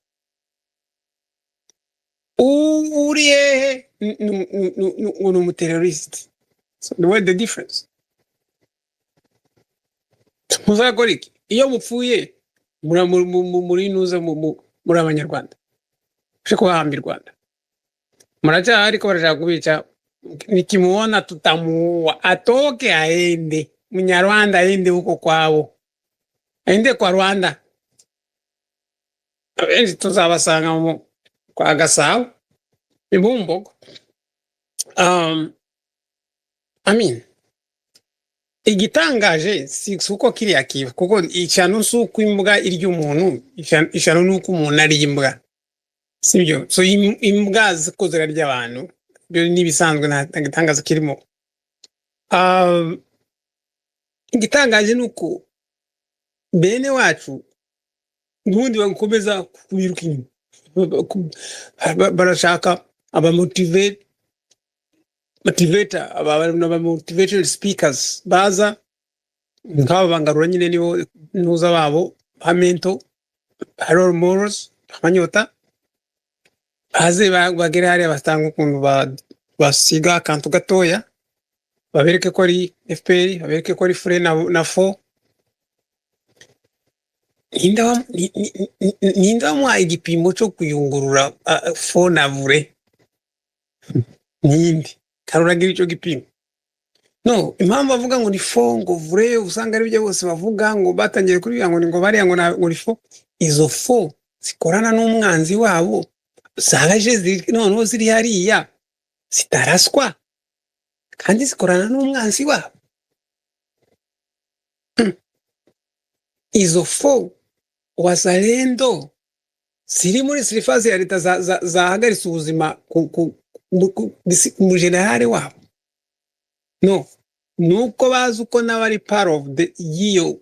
uri hehe ni umuterorist. So what's the difference? Muzakora iki iyo mupfuye muri nuza muri abanyarwanda uje kubahamba i Rwanda muracyahari ko barashaka kubica, nikimuona tutamuua, atoke aende, munyarwanda aende huko kwabo, aende kwa Rwanda, abenshi tuzabasanga kwa Gasabo i Bumbogo. I mean, igitangaje si uko kiriya kiba, kuko ishyano si uko imbwa irya umuntu, ishyano ni uko umuntu ari imbwa, sibyo? So imbwa ziko zirarya abantu, byo nibisanzwe, nta gitangaza kirimo. Igitangaje ni uko bene wacu n'ubundi bakomeza kubiruka inyuma, barashaka abamotivator, motivational speakers baza nk'aba bangarura nyine nibo nuza babo hamento role models abanyota, baze bagere hariya batanga ukuntu basiga akantu gatoya, babereke ko ari FPR, babereke ko ari fure na fo. Ninda mwa igipimo cyo kuyungurura fo na vure nindi karuragira icyo gipimo? No, impamvu bavuga ngo ni fo ngo vure, usanga ari byo bose bavuga ngo batangiye kuri ngo ni ngo bariya ngo ni fo. Izo fo zikorana n'umwanzi wabo, zagaje noneho ziri hariya zitaraswa kandi zikorana n'umwanzi wabo. Izo fo wazalendo ziri muri sirifazi ya leta zahagaritse ubuzima mu generale wabo. No, nuko bazi uko n'abari part of the yiyo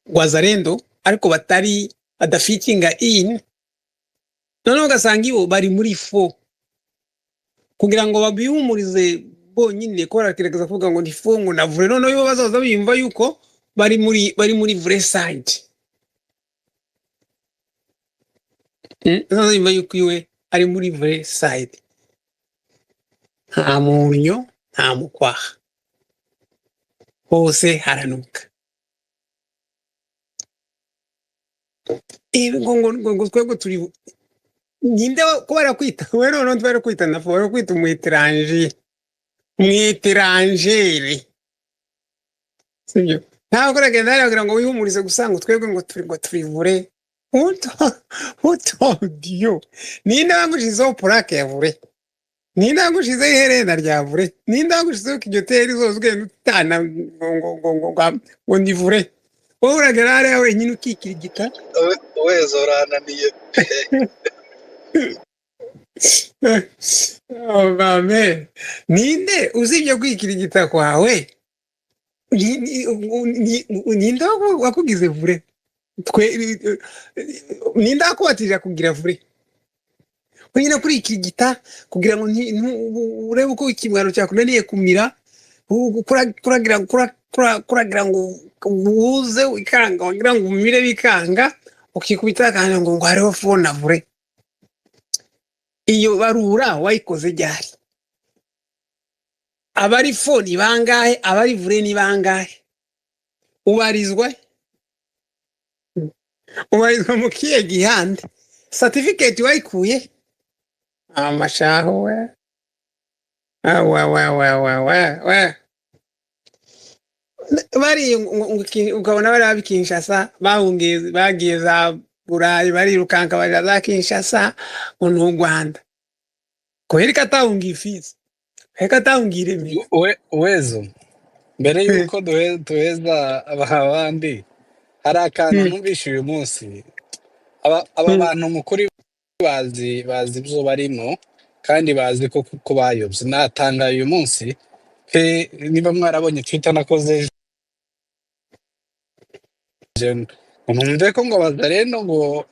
wazalendo ariko batari adafitinga in, noneho ugasanga ibo bari muri fo kugira ngo babihumurize bonyine, ko barakereza kuvuga ngo ni fo ngo na vure, noneho ibo bazaza biyumva yuko bari muri vure side. Bazaza biyumva yuko iwe ari muri vure side. Nta munyo nta mukwaha, hose haranuka. Ngo twebwe turi ninde ko barakwita we, noneho twari kwita nafo, bari kwita umwiterangere, sibyo? Ntabwo kuragenda aragira ngo wihumurize gusanga twebwe ngo turi vure. Who told you? Ninde wangushizeho plaque ya vure? Ninde wangushizeho iherena rya vure? Ninde wangushizeho kijoteri zose ugenda utana ngo ndi vure? Wowe uragera hariya wenyine ukikirigita, weza urananiye. Oh mame, ninde uzibye kwikirigita kwawe? Ninde wakugize vure? Ninde wakubatije kugira vure? Wenyine kuri ikirigita kugira ngo urebe uko ikimwaro cyakunaniye kumira, kuragira ngo uze wikanga, wagira ngo umire bikanga, ukikubita kandi ngo hariho fo na vure. Iyo barura wayikoze ryari? Abari fo ni bangahe? Abari vure ni bangahe? Ubarizwa mu kiye gihande? Certificate wayikuye? Amashaho we. We. Bari ukabona bari abikinshasa bagiye za Burayi, barirukanka baja za Kinshasa ngo n'u Rwanda. Kubera ko atahungiye ifizi, kubera ko atahungiye ireme. Wezo, mbere yuko duheza abandi, hari akantu numvise uyu munsi. Aba bantu mukuri bazi ibyo barimo kandi bazi ko bayobye. Natangaye uyu munsi niba mwarabonye Twitter nakoze numve ko ngo abazarendo ngo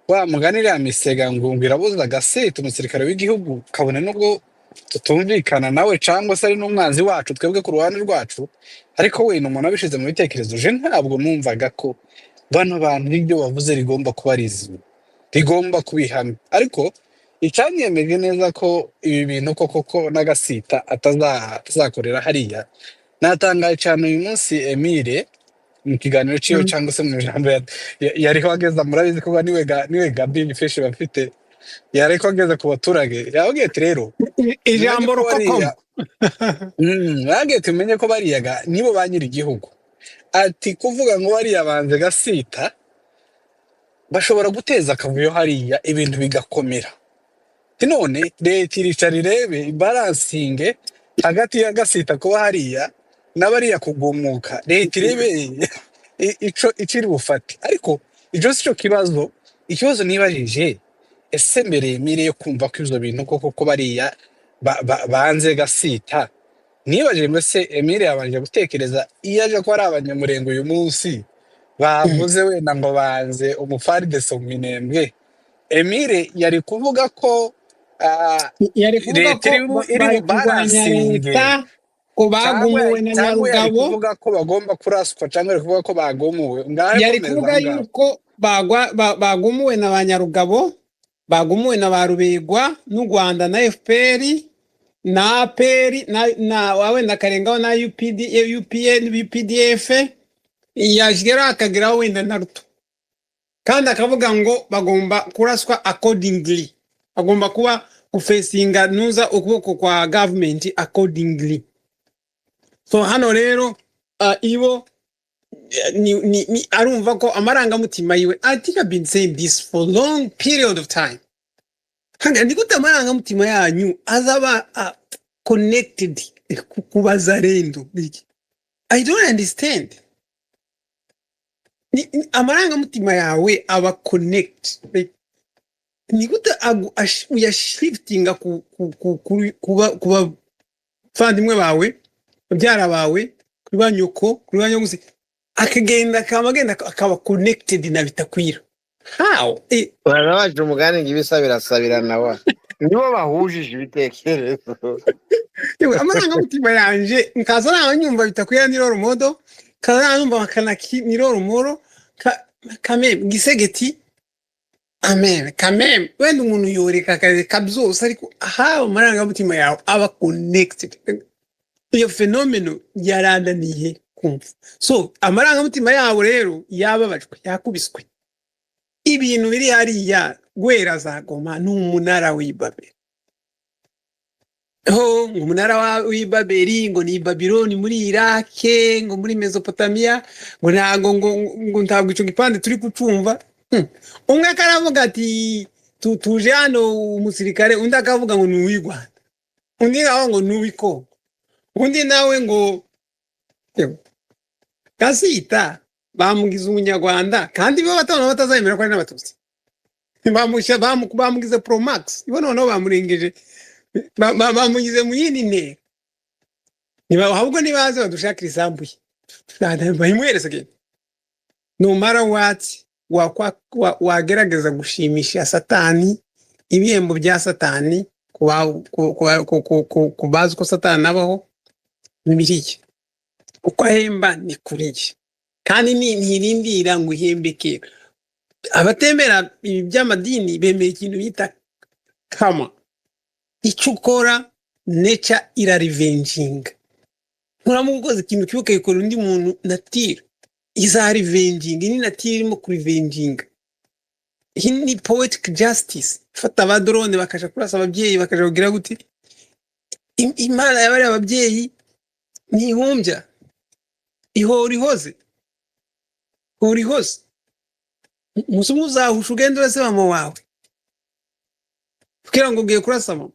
wa muganira misega ngo irabuza agaseta umusirikare w'igihugu kabone nubwo tutumvikana nawe cyangwa se ari n'umwanzi wacu twebwe ku ruhande rwacu ariko we ni umuntu abishize mu bitekerezo je ntabwo numvaga ko bano bantu ibyo bavuze rigomba kuba rizwi rigomba kubihamya ariko icyanyemeje neza ko ibi bintu koko n'agasita atazakorera hariya natangaye cyane uyu munsi Emile mu kiganiro ciyo cyangwa se mu ijambo yariho ageza murabizi ko niwe Gabi Fish bafite yariko ageze ku baturage yabwiye ati rero ijambo rukoko yagiye tumenye ko bariyaga nibo banyira igihugu ati kuvuga ngo bariya banze gasita bashobora guteza akavuyo hariya ibintu bigakomera none leta iricara irebe balansinge hagati ya gasita kuba hariya n'abariya kugumuka leta irebe ico iciri bufate ariko ijo sico kibazo ikibazo nibajije ese mbere Emile yo kumva ko ivyo bintu koko bariya banze gasita nibajije mbese Emile yabanje gutekereza iyo aje ko ari abanyamurengo uyu munsi bavuze wenda ngo banze umufaride Minembwe Emile yari kuvuga ko yari kuvuga ko bari kurwanya leta ko bagumuwe na Nyarugabo kuvuga ko bagomba kuraswa cyangwa yari kuvuga ko bagumuwe yari kuvuga yuko bagumuwe na Banyarugabo bagumuwe na Barubegwa n'u Rwanda na FPR na APR na wawe na Karengaho na UPN BPDF yajgera akagira wenda na Ruto kandi akavuga ngo bagomba kuraswa accordingly agomba kuba kufesinga nuza ukuboko kwa government accordingly. So hano rero ibo ni arumva ko amarangamutima yiwe I think I've been saying this for long period of time. Hanga ndikuta amarangamutima yanyu azaba connected kubazarendo. I don't understand. Amarangamutima yawe aba connect. Nikuta uya shiftinga kuba fandimwe bawe byara bawe kuri banyoko kuri banyoguse akagenda kamagenda akaba connected na bitakwira how barabaje umugani ngibisabira nawa nibo bahujije ibitekerezo amarangamutima yanje nkaza nanyumva bitakwira ni Roromodo kaza numva makanaki ni Roromoro kame gisegeti amen kame wenda umuntu yoreka kabyose ariko aha amarangamutima yawe aba connected iyo fenomeno yarandaniye kumva so amarangamutima yawe rero yababajwe yakubiswe ibintu biri hariya gwera za Goma n'umunara w'Ibabeli ngo umunara w'Ibabeli ngo ni Babyloni muri Iraq ngo muri Mesopotamia ngo ntabwo ico gipande turi kucumva umwe karavuga ati tuje hano umusirikare undi akavuga ngo ni uw'Rwanda undi nawe ngo ni uw'Kongo undi nawe ngo Gasita bamugize umunyarwanda kandi bo batano batazayemera ko ari n'abatutsi bamugize Pro Max ibo noneho bamurengeje bamugize mu yindi ntera niba ahubwo nibaze badushakira isambuye bayimwerese genda no matter what wagerageza gushimisha satani ibihembo bya satani kubaza ko satani abaho nibiriye uko ahemba ni kuriye kandi ntirindira ngo uhembeke abatemera ibi by'amadini bemeye ikintu bita kama icyo ukora nature irarivenjinga nturamugoze ikintu cyuka ikora undi muntu natira iza revenging ni natira irimo kurivenjinga iyi ni poetic justice fata abadrone bakaja kurasa ababyeyi bakaja kugira gute imana yabari ababyeyi nihumbya ihorihoze musumu uzahusha ugenda urase mama wawe kugira ngo ugiye kurasa mama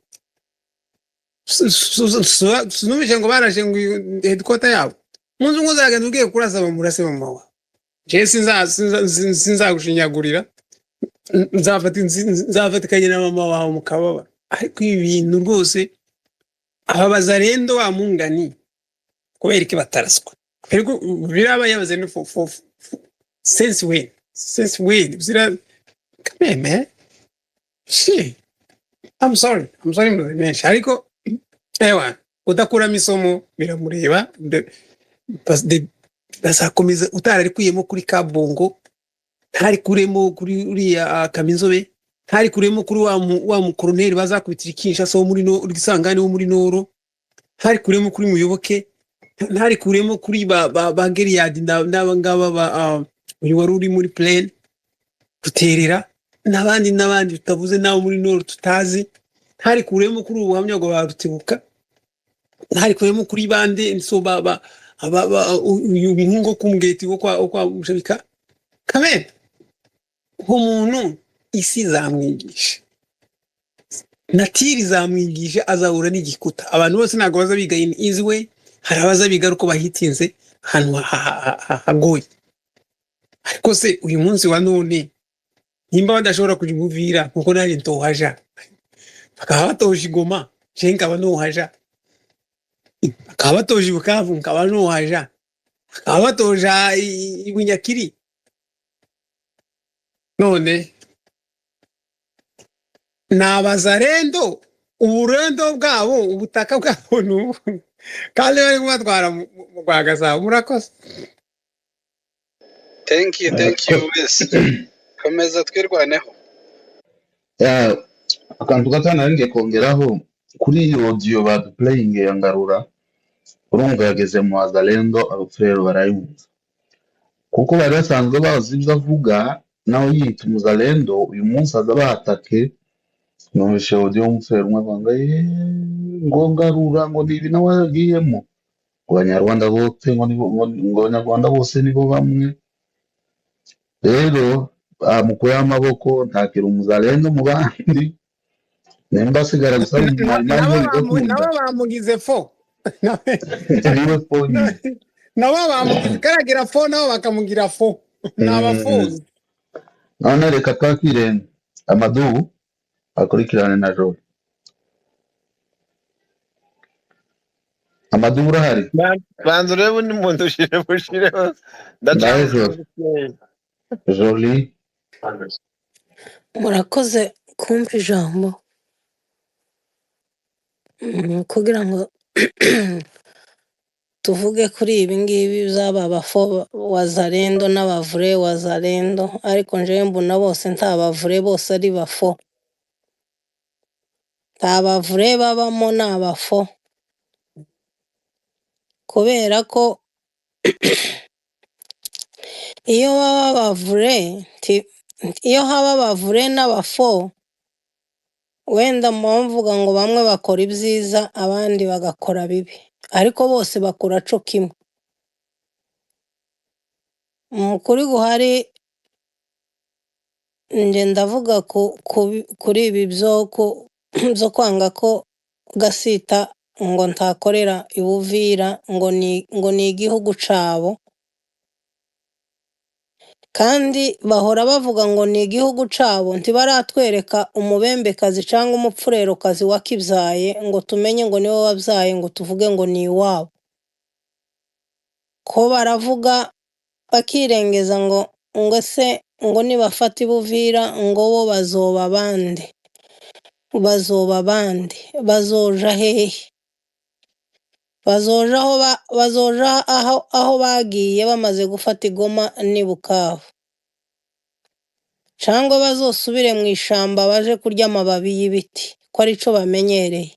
sinumvishe ngo baraje ngo headquarter yabo munzu uzagenda ugiye kurasa mama urase mama wawe je sinzagushinyagurira nzafatikanye na mama wawe mukababa ariko ibi bintu rwose ababazarendo wa mungani kubera iki bataraswa ariko biraba yabaze no for sense we since weed zira come here man shit I'm sorry menshi ariko ewa udakuramo isomo biramureba bazakomeza utararikuyemo kuri kabongo ntari kuremo kuri uriya kaminzobe ntari kuremo kuri wa mukoroneri bazakubitira Kinshasa wo muri no urgisangane wo muri Noro ntari kuremo kuri Muyoboke ntari kuremo kuri ba Geriyadi n'abangaba uyu wari uri muri plane guterera n'abandi tutavuze nawo muri Noro tutazi ntari kuremo kuri ubuhamya bwo barutibuka ntari kuremo kuri bande so uyu muhungu kumgeti wo kwa Mushabika kamen umuntu isi zamwigisha natiri zamwigisha azahura n'igikuta abantu bose ntago baza biga in easy way hari abaza biga uko bahitinze ahantu hagoye ariko se uyu munsi wa none nimba badashobora kujimuvira kuko nari ntohaja bakaba batoje Goma cenga banohaja bakaba batoje Bukavu nkaba nohaja bakaba batoja Bunyakiri none n'abazarendo uburendo bwabo ubutaka bwabo n'ubu kandi bari kubatwara mu Rwagasabo murakoze thank you wese komeza twirwaneho akantu gato naringiye kongeraho kuri iyo audio baduplaying ya Ngarura urumva yageze mu Wazalendo abafrero barayumva kuko bari basanzwe bazi ibyo avuga nawe yita umuzalendo uyu munsi aza bahatake numvise audio y'umufrero umwe avuga ngo Ngarura ngo nibi nawe yagiyemo ngo Abanyarwanda bose ngo Abanyarwanda bose nibo bamwe rero mukuru y'amaboko ntakira umuzalendo mu bandi nimba asigara gusaba nabo bamugize fo niwe phone nabo bamugize karagira fo nabo bakamugira fo n'abafuzi none reka twakire Amadou akurikirane na Joro Amadou urahari banza urebe undi muntu ushireho ndaje Jolie murakoze kumva ijambo kugira ngo tuvuge kuri ibi ngibi byaba abafo wazalendo n'abavure wazalendo ariko njewe mbona bose ntabavure bose ari bafo ntabavure babamo n'abafo kubera ko iyo baba bavure iyo haba bavure n'abafo wenda mvuga ngo bamwe bakora ibyiza abandi bagakora bibi ariko bose bakora co kimwe kuri guhari nje ndavuga kuri ibi byo kwanga ko Gasita ngo ntakorera ibuvira ngo ni igihugu cabo kandi bahora bavuga ngo ni igihugu cabo ntibaratwereka umubembekazi cyangwa umupfurerokazi wakibyaye ngo tumenye ngo niwe wabyaye ngo tuvuge ngo ni iwabo ko baravuga bakirengeza ngo se ngo nibafata ibuvira ngo bo bazoba abandi bazoja hehe bazoja aho bagiye bamaze gufata Goma ni Bukavu cyangwa bazosubire mu ishamba baje kurya amababi y'ibiti ko arico bamenyereye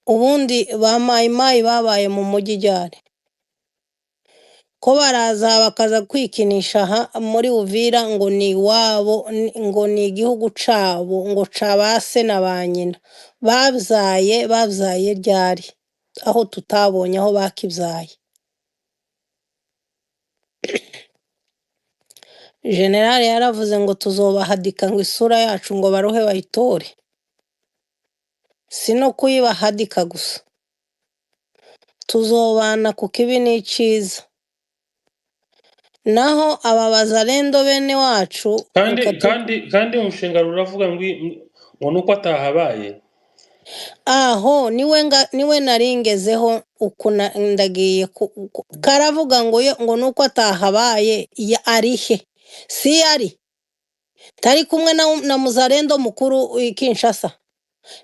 ubundi ba mayimayi babaye mu mujyi ryari ko baraza bakaza kwikinisha muri Uvira ngo ni iwabo ngo ni igihugu cabo ngo cabase na ba nyina babyaye ryari aho tutabonye aho bakibyaye General yaravuze ngo tuzobahadika ngo isura yacu ngo barohe bayitore sino kuyibahadika gusa tuzobana ku kibi n'iciza naho aba bazalendo bene wacu kandi umushinga ruravuga ngo nuko atahabaye aho niwe naringezeho ndagiye karavuga ngo nuko atahabaye arihe si yari tari kumwe na muzarendo mukuru i Kinshasa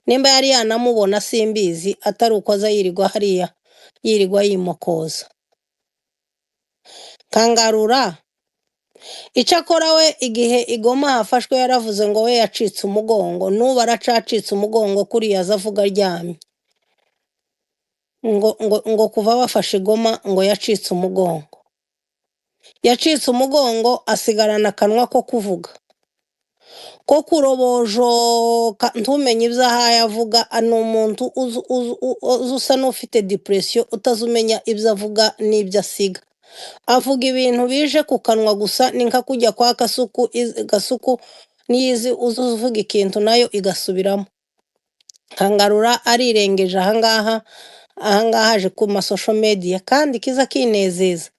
nimba yari yanamubona simbizi atari uko aza yirirwa hariya yirirwa yimokoza Kangarura Icyakora we igihe igoma hafashwe yaravuze ngo we yacitse umugongo n'ubu aracacitse umugongo kuriya aza avuga aryamye ngo kuva bafashe igoma ngo yacitse umugongo asigarana akanwa ko kuvuga ko kurobojoka ntumenye ibyo ahaye avuga ni umuntu usa n'ufite depression utazumenya ibyo avuga n'ibyo asiga avuga ibintu bije ku kanwa gusa ni nka kujya kwa gasuku niyizi uvuga ikintu nayo igasubiramo Kangarura arirengeje ahangaha aje ku social media kandi kiza kinezeza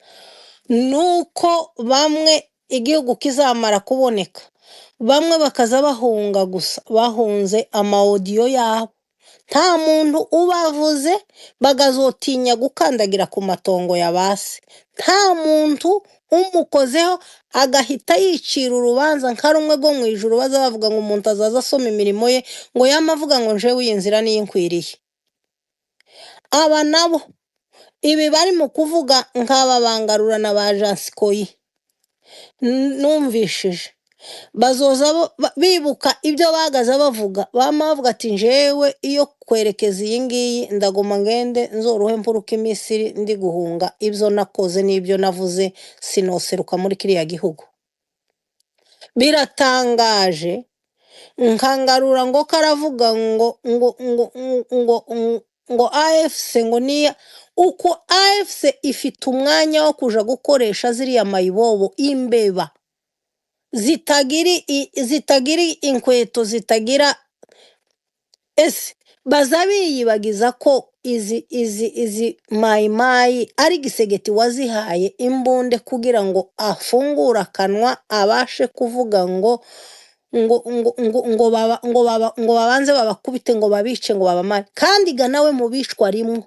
nuko bamwe igihugu kizamara kuboneka bamwe bakaza bahunga gusa bahunze amaudio yabo nta muntu ubavuze bagazotinya gukandagira ku matongo ya base nta muntu umukozeho agahita yicira urubanza nka rumwe rwo mu ijuru baza bavuga ngo umuntu azaza asoma imirimo ye ngo yamavuga ngo nje wiyinzira niyinkwiriye aba nabo ibi bari mu kuvuga nk'aba Bangarura na ba Jansikoyi numvishije bazoza bibuka ibyo bagaza bavuga bavuga ati njewe iyo kwerekeza iyi ngiyi ndaguma ngende nzoruhe mpuruka imisiri ndi guhunga ibyo nakoze n'ibyo navuze sinoseruka muri kiriya gihugu biratangaje Nkangarura ngo karavuga ngo AFC ngo niya uko AFC ifite umwanya wo kuja gukoresha ziriya mayibobo imbeba zitagiri inkweto zitagira ese baza biyibagiza ko izi mayimayi ari gisegeti wazihaye imbunde kugira ngo afungure akanwa abashe kuvuga ngo babanze babakubite ngo babice ngo babamare kandi ga nawe mu bicwa rimwe